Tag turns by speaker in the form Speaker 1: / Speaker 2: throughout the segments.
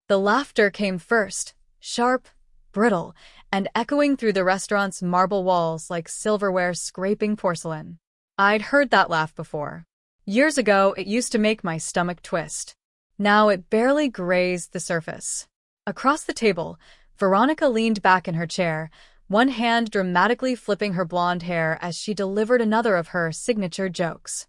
Speaker 1: The laughter came first, sharp, brittle, and echoing through the restaurant's marble walls like silverware scraping porcelain. I'd heard that laugh before. Years ago, it used to make my stomach twist. Now it barely grazed the surface. Across the table, Veronica leaned back in her chair, one hand dramatically flipping her blonde hair as she delivered another of her signature jokes.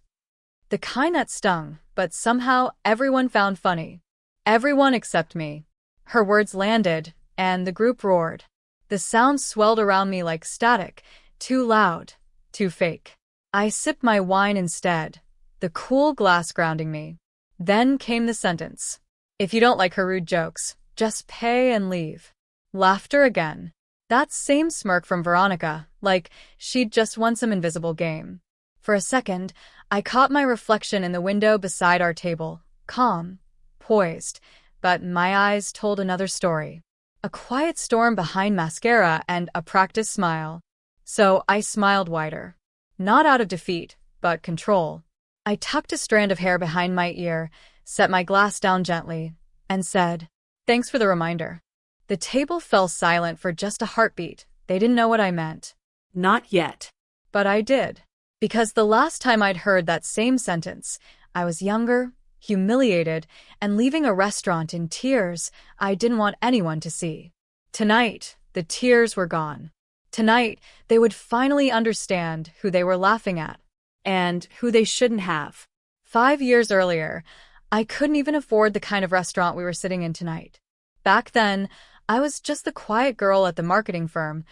Speaker 1: The kind that stung, but somehow everyone found funny. Everyone except me. Her words landed, and the group roared. The sound swelled around me like static, too loud, too fake. I sipped my wine instead, the cool glass grounding me. Then came the sentence. If you don't like her rude jokes, just pay and leave. Laughter again. That same smirk from Veronica, like she'd just won some invisible game. For a second, I caught my reflection in the window beside our table, calm, poised, but my eyes told another story. A quiet storm behind mascara and a practiced smile. So I smiled wider. Not out of defeat, but control. I tucked a strand of hair behind my ear, set my glass down gently, and said, "Thanks for the reminder." The table fell silent for just a heartbeat. They didn't know what I meant.
Speaker 2: Not yet.
Speaker 1: But I did. Because the last time I'd heard that same sentence, I was younger, humiliated, and leaving a restaurant in tears I didn't want anyone to see. Tonight, the tears were gone. Tonight, they would finally understand who they were laughing at, and who they shouldn't have. 5 years earlier, I couldn't even afford the kind of restaurant we were sitting in tonight. Back then, I was just the quiet girl at the marketing firm,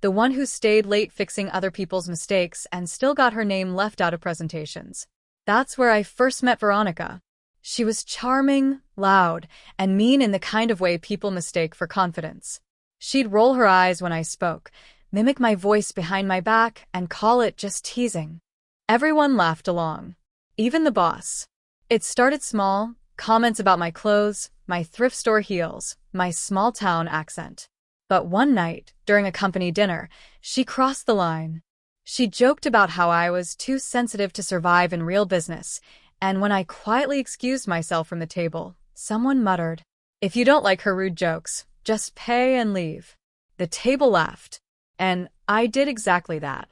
Speaker 1: the one who stayed late fixing other people's mistakes and still got her name left out of presentations. That's where I first met Veronica. She was charming, loud, and mean in the kind of way people mistake for confidence. She'd roll her eyes when I spoke, mimic my voice behind my back, and call it just teasing. Everyone laughed along. Even the boss. It started small, comments about my clothes, my thrift store heels, my small-town accent. But one night, during a company dinner, she crossed the line. She joked about how I was too sensitive to survive in real business, and when I quietly excused myself from the table, someone muttered, "If you don't like her rude jokes, just pay and leave." The table laughed, and I did exactly that.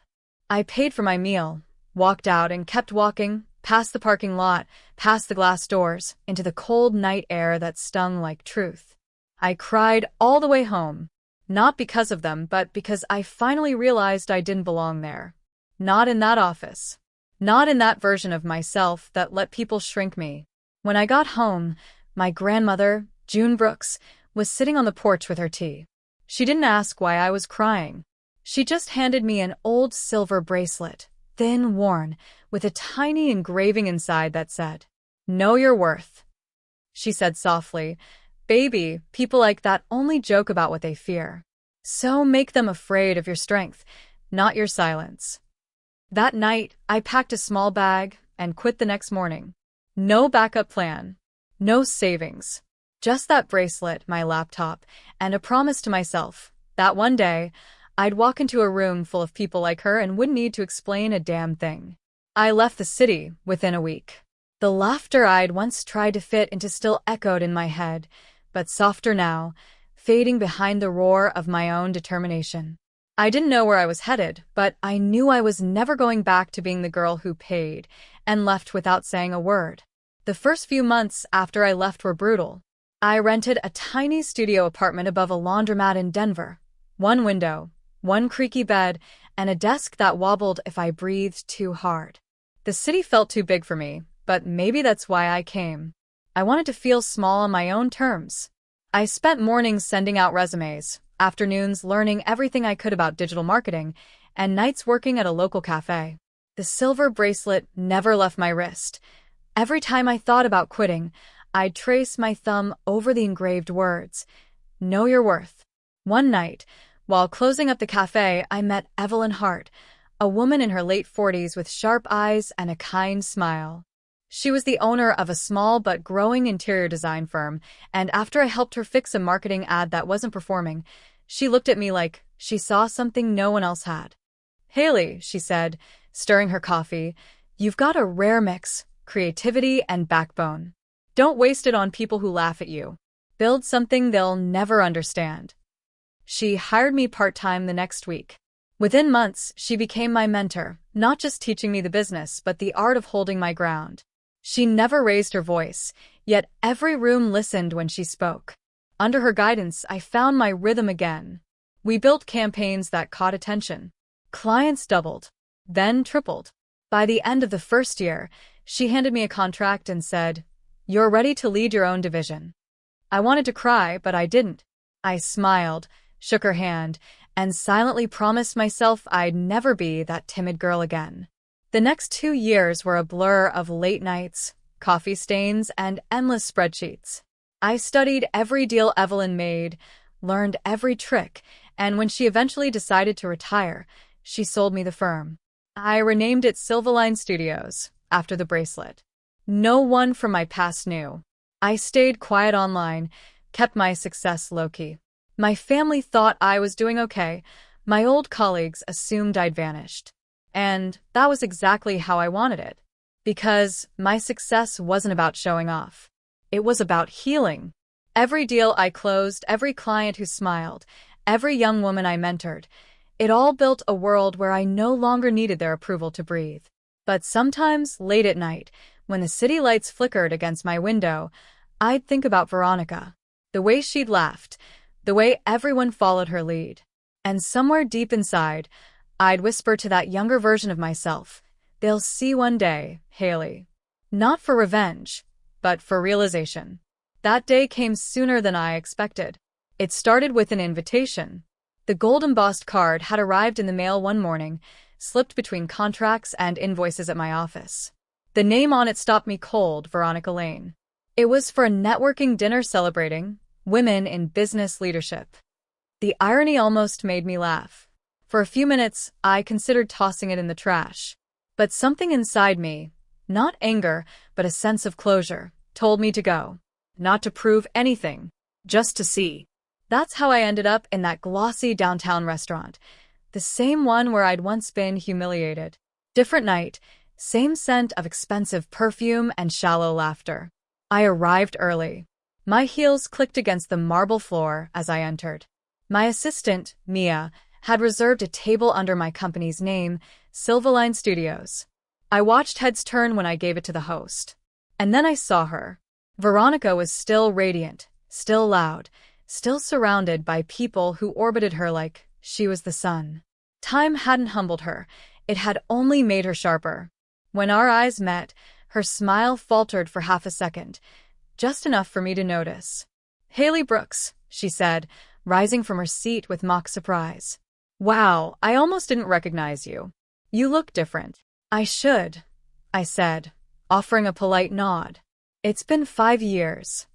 Speaker 1: I paid for my meal, walked out and kept walking, past the parking lot, past the glass doors, into the cold night air that stung like truth. I cried all the way home. Not because of them, but because I finally realized I didn't belong there. Not in that office. Not in that version of myself that let people shrink me. When I got home, my grandmother, June Brooks, was sitting on the porch with her tea. She didn't ask why I was crying. She just handed me an old silver bracelet, thin, worn, with a tiny engraving inside that said, "Know your worth." She said softly, "Baby, people like that only joke about what they fear. So make them afraid of your strength, not your silence." That night, I packed a small bag and quit the next morning. No backup plan. No savings. Just that bracelet, my laptop, and a promise to myself that one day, I'd walk into a room full of people like her and wouldn't need to explain a damn thing. I left the city within a week. The laughter I'd once tried to fit into still echoed in my head, but softer now, fading behind the roar of my own determination. I didn't know where I was headed, but I knew I was never going back to being the girl who paid and left without saying a word. The first few months after I left were brutal. I rented a tiny studio apartment above a laundromat in Denver. One window, one creaky bed, and a desk that wobbled if I breathed too hard. The city felt too big for me, but maybe that's why I came. I wanted to feel small on my own terms. I spent mornings sending out resumes, afternoons learning everything I could about digital marketing, and nights working at a local cafe. The silver bracelet never left my wrist. Every time I thought about quitting, I'd trace my thumb over the engraved words, "Know your worth." One night, while closing up the cafe, I met Evelyn Hart, a woman in her late 40s with sharp eyes and a kind smile. She was the owner of a small but growing interior design firm, and after I helped her fix a marketing ad that wasn't performing, she looked at me like she saw something no one else had. "Haley," she said, stirring her coffee, "you've got a rare mix, creativity and backbone. Don't waste it on people who laugh at you. build something they'll never understand. She hired me part-time the next week. Within months, she became my mentor, not just teaching me the business, but the art of holding my ground. She never raised her voice, yet every room listened when she spoke. Under her guidance, I found my rhythm again. We built campaigns that caught attention. Clients doubled, then tripled. By the end of the first year, she handed me a contract and said, "You're ready to lead your own division." I wanted to cry, but I didn't. I smiled, shook her hand, and silently promised myself I'd never be that timid girl again. The next 2 years were a blur of late nights, coffee stains, and endless spreadsheets. I studied every deal Evelyn made, learned every trick, and when she eventually decided to retire, she sold me the firm. I renamed it Silverline Studios, after the bracelet. No one from my past knew. I stayed quiet online, kept my success low-key. My family thought I was doing okay. My old colleagues assumed I'd vanished. And that was exactly how I wanted it. Because my success wasn't about showing off. It was about healing. Every deal I closed, every client who smiled, every young woman I mentored, it all built a world where I no longer needed their approval to breathe. But sometimes, late at night, when the city lights flickered against my window, I'd think about Veronica. The way she'd laughed, the way everyone followed her lead. And somewhere deep inside, I'd whisper to that younger version of myself, "They'll see one day, Haley." Not for revenge, but for realization. That day came sooner than I expected. It started with an invitation. The gold embossed card had arrived in the mail one morning, slipped between contracts and invoices at my office. The name on it stopped me cold, Veronica Lane. It was for a networking dinner celebrating women in business leadership. The irony almost made me laugh. For a few minutes, I considered tossing it in the trash. But something inside me, not anger, but a sense of closure, told me to go. Not to prove anything, just to see. That's how I ended up in that glossy downtown restaurant, the same one where I'd once been humiliated. Different night, same scent of expensive perfume and shallow laughter. I arrived early. My heels clicked against the marble floor as I entered. My assistant, Mia, had reserved a table under my company's name, Silverline Studios. I watched heads turn when I gave it to the host. And then I saw her. Veronica was still radiant, still loud, still surrounded by people who orbited her like she was the sun. Time hadn't humbled her, it had only made her sharper. When our eyes met, her smile faltered for half a second, just enough for me to notice. "Haley Brooks," she said, rising from her seat with mock surprise. "Wow, I almost didn't recognize you. You look different." "I should," I said, offering a polite nod. "It's been 5 years."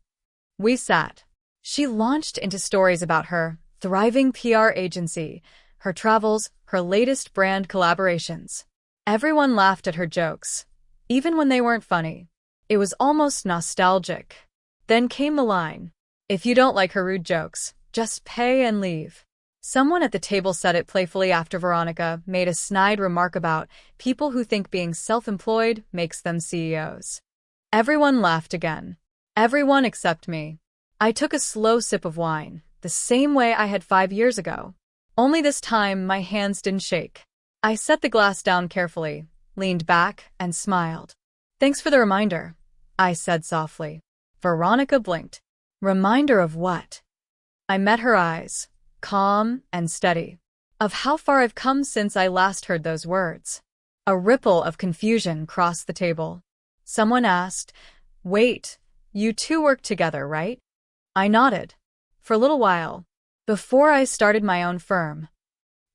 Speaker 1: We sat. She launched into stories about her thriving PR agency, her travels, her latest brand collaborations. Everyone laughed at her jokes, even when they weren't funny. It was almost nostalgic. Then came the line, "If you don't like her rude jokes, just pay and leave." Someone at the table said it playfully after Veronica made a snide remark about people who think being self-employed makes them CEOs. Everyone laughed again. Everyone except me. I took a slow sip of wine, the same way I had 5 years ago. Only this time my hands didn't shake. I set the glass down carefully, leaned back, and smiled. "Thanks for the reminder," I said softly. Veronica blinked. Reminder of what? I met her eyes, calm and steady. Of how far I've come since I last heard those words. A ripple of confusion crossed the table. Someone asked, "Wait, you two work together, right?" I nodded. For a little while. Before I started my own firm.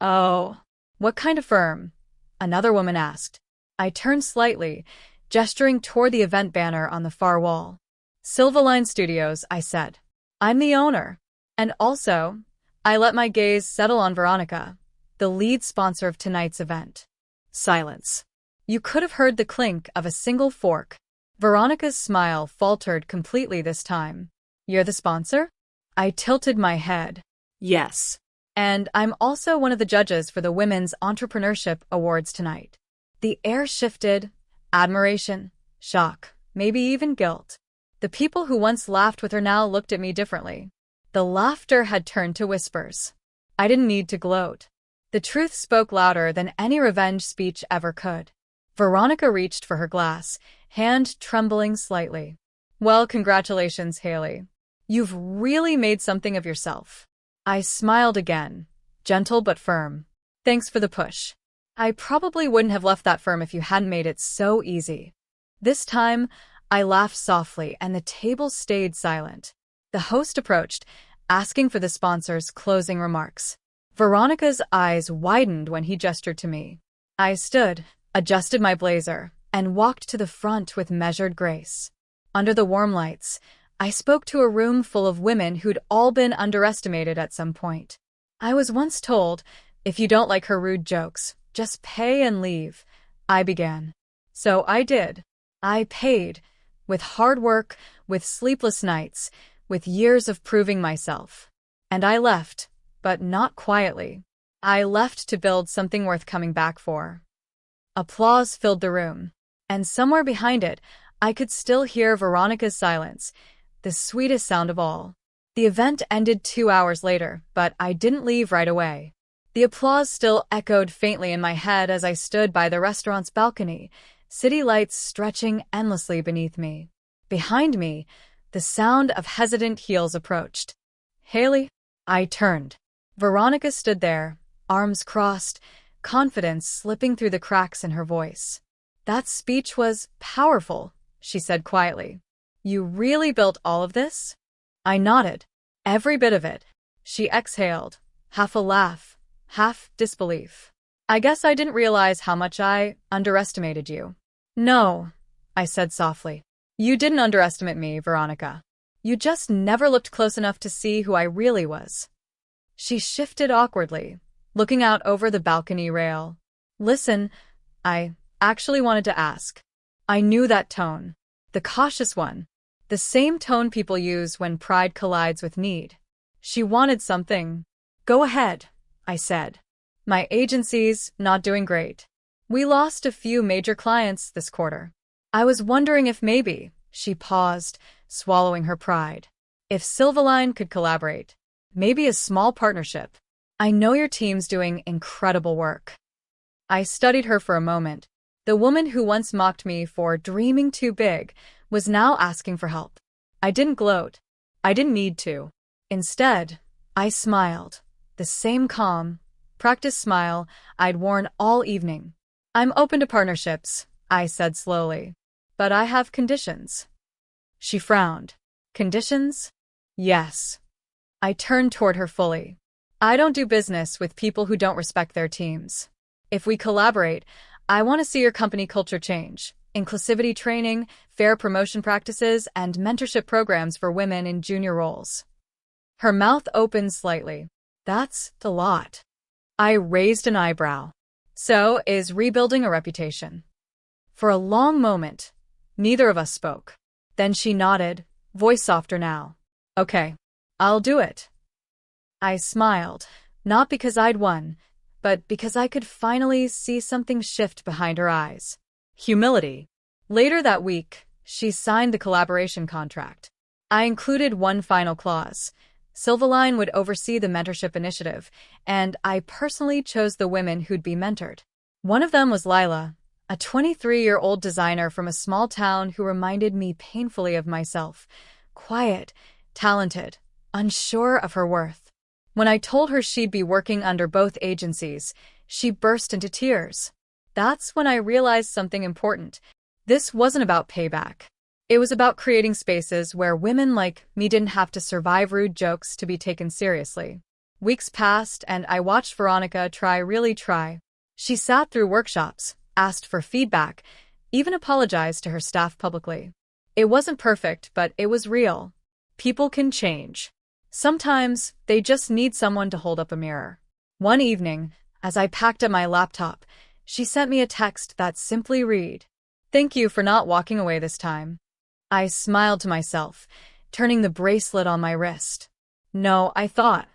Speaker 1: "Oh, what kind of firm?" another woman asked. I turned slightly, gesturing toward the event banner on the far wall. "Silverline Studios," I said. "I'm the owner." And also, I let my gaze settle on Veronica, the lead sponsor of tonight's event. Silence. You could have heard the clink of a single fork. Veronica's smile faltered completely this time. "You're the sponsor?" I tilted my head. "Yes. And I'm also one of the judges for the Women's Entrepreneurship Awards tonight." The air shifted. Admiration, shock, maybe even guilt. The people who once laughed with her now looked at me differently. The laughter had turned to whispers. I didn't need to gloat. The truth spoke louder than any revenge speech ever could. Veronica reached for her glass, hand trembling slightly. Well, congratulations, Haley. You've really made something of yourself. I smiled again, gentle but firm. Thanks for the push. I probably wouldn't have left that firm if you hadn't made it so easy. This time, I laughed softly and the table stayed silent. The host approached, asking for the sponsor's closing remarks. Veronica's eyes widened when he gestured to me. I stood, adjusted my blazer, and walked to the front with measured grace. Under the warm lights, I spoke to a room full of women who'd all been underestimated at some point. I was once told, if you don't like her rude jokes, just pay and leave, I began. So I did. I paid, with hard work, with sleepless nights, with years of proving myself. And I left, but not quietly. I left to build something worth coming back for. Applause filled the room, and somewhere behind it, I could still hear Veronica's silence, the sweetest sound of all. The event ended 2 hours later, but I didn't leave right away. The applause still echoed faintly in my head as I stood by the restaurant's balcony, city lights stretching endlessly beneath me. Behind me, the sound of hesitant heels approached. Haley? I turned. Veronica stood there, arms crossed, confidence slipping through the cracks in her voice. That speech was powerful, she said quietly. You really built all of this? I nodded. Every bit of it. She exhaled, half a laugh, half disbelief. I guess I didn't realize how much I underestimated you. No, I said softly. You didn't underestimate me, Veronica. You just never looked close enough to see who I really was. She shifted awkwardly, looking out over the balcony rail. Listen, I actually wanted to ask. I knew that tone. The cautious one. The same tone people use when pride collides with need. She wanted something. Go ahead, I said. My agency's not doing great. We lost a few major clients this quarter. I was wondering if maybe, she paused, swallowing her pride. If Silverline could collaborate. Maybe a small partnership. I know your team's doing incredible work. I studied her for a moment. The woman who once mocked me for dreaming too big was now asking for help. I didn't gloat. I didn't need to. Instead, I smiled. The same calm, practiced smile I'd worn all evening. I'm open to partnerships, I said slowly. But I have conditions. She frowned. Conditions? Yes. I turned toward her fully. I don't do business with people who don't respect their teams. If we collaborate, I want to see your company culture change. Inclusivity training, fair promotion practices, and mentorship programs for women in junior roles. Her mouth opened slightly. That's a lot. I raised an eyebrow. So, is rebuilding a reputation? For a long moment, neither of us spoke. Then she nodded, voice softer now. Okay, I'll do it. I smiled, not because I'd won, but because I could finally see something shift behind her eyes. Humility. Later that week, she signed the collaboration contract. I included one final clause. Silverline would oversee the mentorship initiative, and I personally chose the women who'd be mentored. One of them was Lila, a 23-year-old designer from a small town who reminded me painfully of myself. Quiet, talented, unsure of her worth. When I told her she'd be working under both agencies, she burst into tears. That's when I realized something important. This wasn't about payback. It was about creating spaces where women like me didn't have to survive rude jokes to be taken seriously. Weeks passed, and I watched Veronica really try. She sat through workshops, asked for feedback, even apologized to her staff publicly. It wasn't perfect, but it was real. People can change. Sometimes, they just need someone to hold up a mirror. One evening, as I packed up my laptop, she sent me a text that simply read, "Thank you for not walking away this time." I smiled to myself, turning the bracelet on my wrist. No, I thought.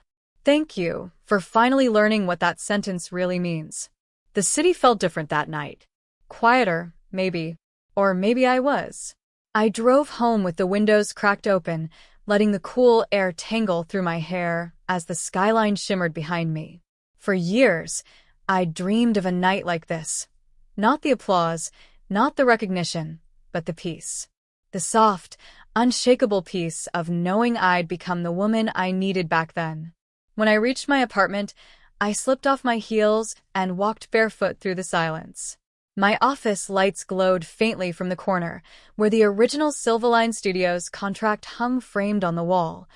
Speaker 1: Thank you for finally learning what that sentence really means. The city felt different that night. Quieter, maybe. Or maybe I was. I drove home with the windows cracked open, letting the cool air tangle through my hair as the skyline shimmered behind me. For years, I dreamed of a night like this. Not the applause, not the recognition, but the peace. The soft, unshakable peace of knowing I'd become the woman I needed back then. When I reached my apartment, I slipped off my heels and walked barefoot through the silence. My office lights glowed faintly from the corner, where the original Silverline Studios contract hung framed on the wall,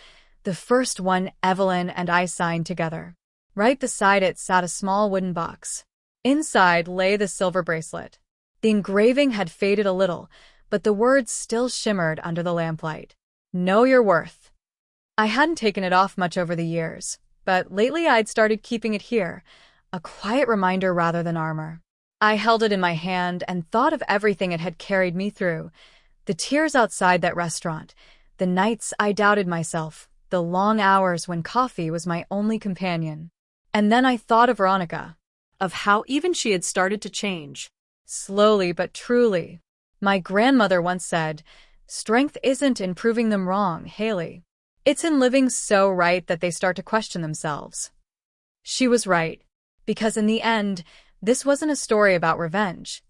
Speaker 1: the first one Evelyn and I signed together. Right beside it sat a small wooden box. Inside lay the silver bracelet. The engraving had faded a little, but the words still shimmered under the lamplight. Know your worth. I hadn't taken it off much over the years, but lately I'd started keeping it here, a quiet reminder rather than armor. I held it in my hand and thought of everything it had carried me through. The tears outside that restaurant, the nights I doubted myself, the long hours when coffee was my only companion. And then I thought of Veronica, of how even she had started to change. Slowly but truly. My grandmother once said, "Strength isn't in proving them wrong, Haley. It's in living so right that they start to question themselves." She was right, because in the end, this wasn't a story about revenge.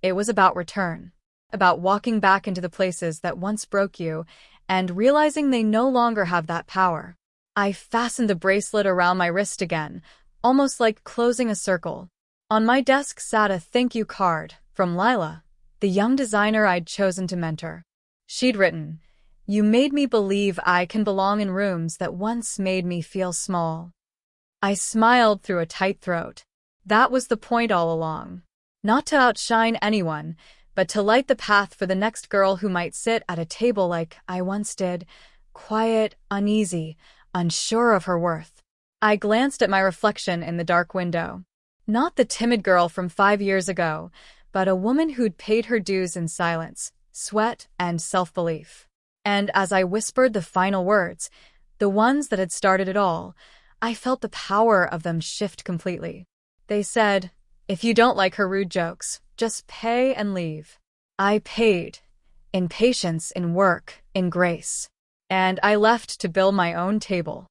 Speaker 1: It was about return, about walking back into the places that once broke you and realizing they no longer have that power. I fastened the bracelet around my wrist again, almost like closing a circle. On my desk sat a thank you card from Lila, the young designer I'd chosen to mentor. She'd written, "You made me believe I can belong in rooms that once made me feel small." I smiled through a tight throat. That was the point all along. Not to outshine anyone, but to light the path for the next girl who might sit at a table like I once did, quiet, uneasy, unsure of her worth. I glanced at my reflection in the dark window. Not the timid girl from 5 years ago, but a woman who'd paid her dues in silence, sweat, and self-belief. And as I whispered the final words, the ones that had started it all, I felt the power of them shift completely. They said, "If you don't like her rude jokes, just pay and leave." I paid. In patience, in work, in grace. And I left to build my own table.